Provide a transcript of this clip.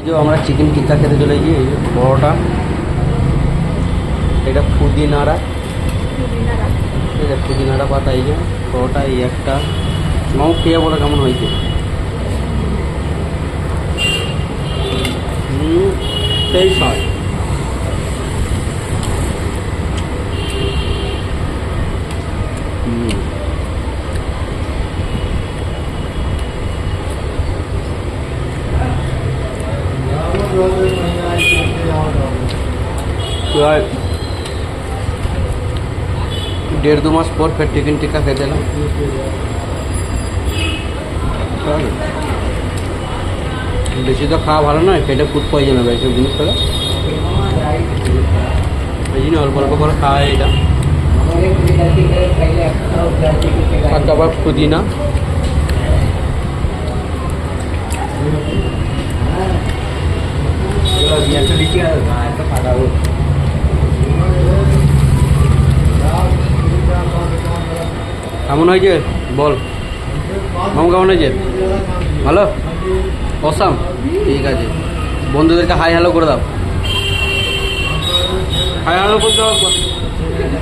এই যে আমরা চিকেন টিক্কা খেতে চলে গিয়ে এই যে বড়টা, এটা পুদিনারা, ঠিক আছে পুদিনারা পাতা, এই যে বড়টা, এই একটা মাও খেয়ে বলো কেমন হয়েছে। সেই স্বাদ। डेढ़ दो मास पर फिर चिकन टिक्का खेते ना, বেশি তো খাওয়া ভালো নয়, পেটে ফুড পয়জন হবে এইসব জিনিস খেলে। এই জন্য অল্প অল্প করে খাওয়া এটা। আর তারপর পুদিনা, কেমন হয়েছে বল মামু, কেমন হয়েছে? ভালো, অসাম, ঠিক আছে। বন্ধুদেরকে হাই হ্যালো করে দাও, হাই হ্যালো বলতে হবে।